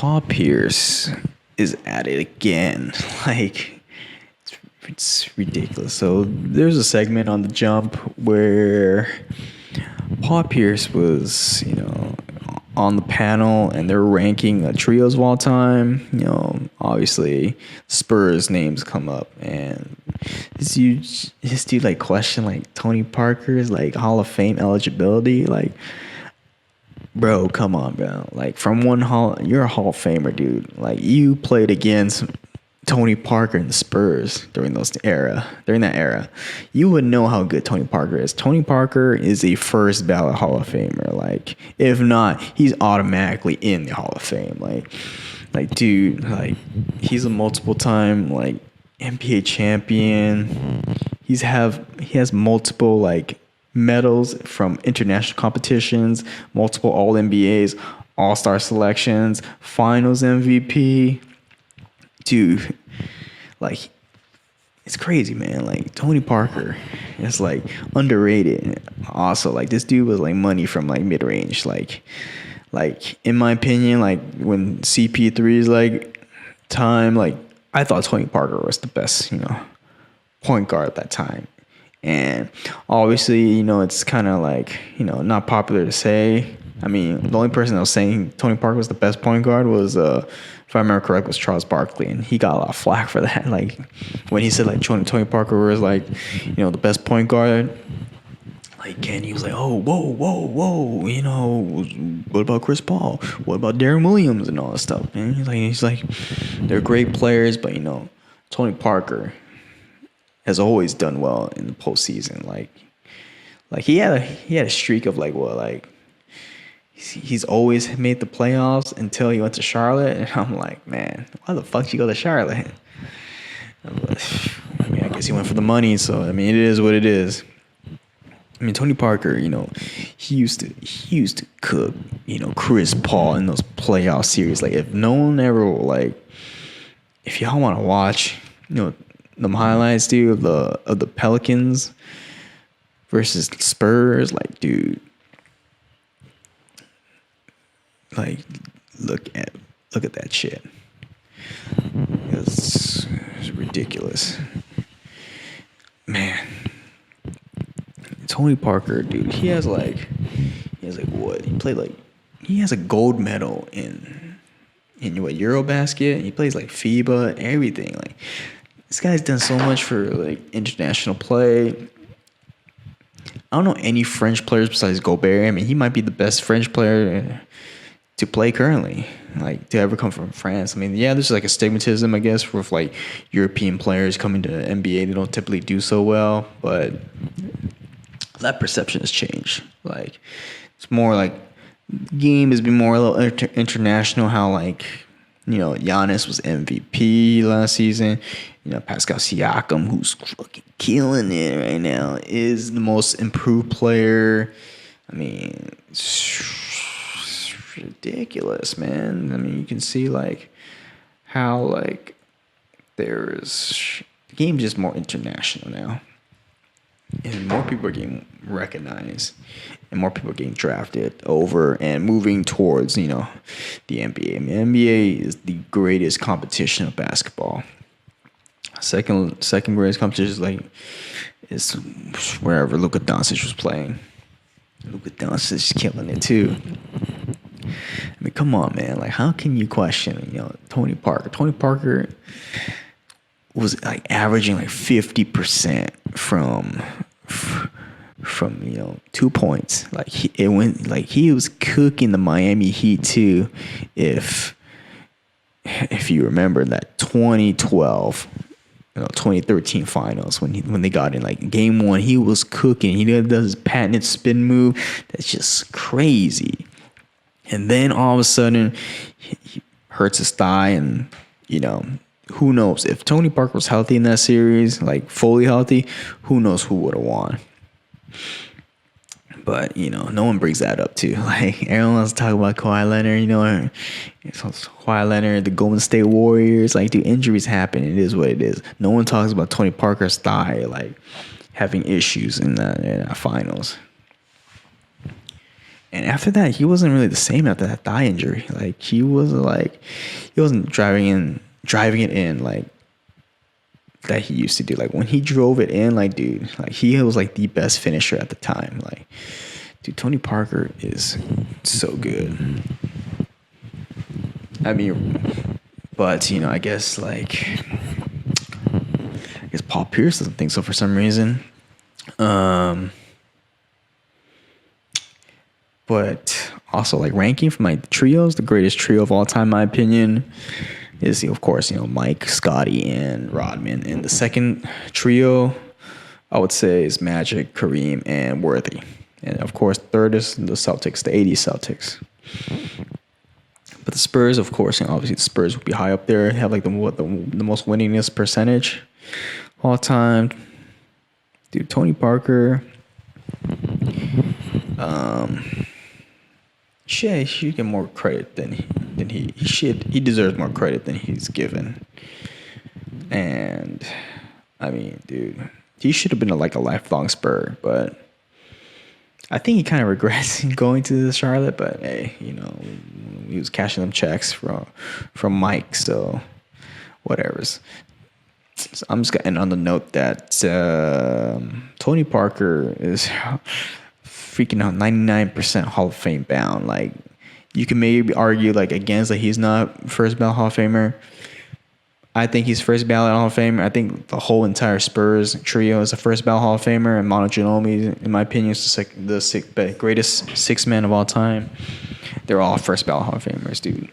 Paul Pierce is at it again. Like, it's ridiculous. So there's a segment on the Jump where Paul Pierce was, on the panel, and they're ranking trios of all time. Obviously Spurs names come up, and this dude like question like Tony Parker's like Hall of Fame eligibility. Like, bro, come on, bro. Like, you're a Hall of Famer, dude. Like, you played against Tony Parker and the Spurs during that era. You would know how good Tony Parker is. Tony Parker is a first ballot Hall of Famer. Like, if not, he's automatically in the Hall of Fame. Like, dude, like, he's a multiple time like NBA champion. He has multiple like medals from international competitions, multiple All NBAs, All Star selections, Finals MVP. Dude, like, it's crazy, man. Like, Tony Parker is like underrated. Also, like, this dude was like money from like mid range. Like in my opinion, like when CP3's like time, like I thought Tony Parker was the best, point guard at that time. And obviously, it's kind of like, not popular to say. I mean, the only person that was saying Tony Parker was the best point guard was, if I remember correct, was Charles Barkley, and he got a lot of flack for that. Like, when he said like Tony Parker was like, the best point guard. Like, and he was like, oh, whoa, what about Chris Paul? What about Darren Williams and all that stuff, man? He's like, they're great players, but Tony Parker has always done well in the postseason. Like he had a streak of he's always made the playoffs until he went to Charlotte, and I'm like, man, why the fuck did you go to Charlotte? I mean, I guess he went for the money, so I mean, it is what it is. I mean, Tony Parker, he used to cook, Chris Paul in those playoff series. Like, if no one ever if y'all want to watch, them highlights, dude, of the Pelicans versus Spurs, like, dude, like, look at that shit. It's ridiculous, man. Tony Parker, dude, he has what? He has a gold medal in what, Eurobasket. He plays like FIBA, everything. Like, this guy's done so much for like international play. I don't know any French players besides Gobert. I mean, he might be the best French player to play currently, like, to ever come from France. I mean, yeah, there's like a stigmatism, I guess, with like European players coming to the NBA. They don't typically do so well, but that perception has changed. Like, it's more like game has been more a little international. How like, Giannis was MVP last season. Pascal Siakam, who's fucking killing it right now, is the most improved player. I mean, it's ridiculous, man. I mean, you can see like how like the game's just more international now. And more people are getting recognized, and more people are getting drafted over and moving towards, the NBA. I mean, NBA is the greatest competition of basketball. Second greatest competition is wherever Luka Doncic was playing. Luka Doncic is killing it too. I mean, come on, man. Like, how can you question, Tony Parker? Tony Parker was like averaging like 50% from 2 points. Like, he was cooking the Miami Heat too. If you remember that 2012, 2013 finals when they got in like game one, he was cooking. He does his patented spin move. That's just crazy. And then all of a sudden, he hurts his thigh, and who knows? If Tony Parker was healthy in that series, like fully healthy, who knows who would have won? But, no one brings that up too. Like, everyone wants to talk about Kawhi Leonard, Kawhi Leonard, the Golden State Warriors. Like, dude, injuries happen. It is what it is. No one talks about Tony Parker's thigh, like, having issues in that finals. And after that, he wasn't really the same after that thigh injury. Like he wasn't driving it in like that he used to do. Like when he drove it in, like dude, like he was like the best finisher at the time. Like, dude, Tony Parker is so good. I mean, but I guess Paul Pierce doesn't think so for some reason. But also like ranking for my trios, the greatest trio of all time, in my opinion, is of course Mike, Scotty, and Rodman. And the second trio, I would say, is Magic, Kareem, and Worthy. And of course, third is the Celtics, the '80s Celtics. But the Spurs, of course, obviously the Spurs would be high up there. They have like the most winningest percentage all time. Dude, Tony Parker. He should get more credit than he should. He deserves more credit than he's given. And I mean, dude, he should have been a lifelong Spur, but I think he kind of regrets going to Charlotte. But hey, he was cashing them checks from Mike, so whatever's. So I'm just gonna end on the note that Tony Parker is freaking out 99% Hall of Fame bound. Like you can maybe argue like against that he's not first ballot Hall of Famer. I think he's first ballot Hall of Famer. I think the whole entire Spurs trio is a first ballot Hall of Famer, and Manu Ginobili, in my opinion, is the greatest six man of all time. They're all first ballot Hall of Famers, dude.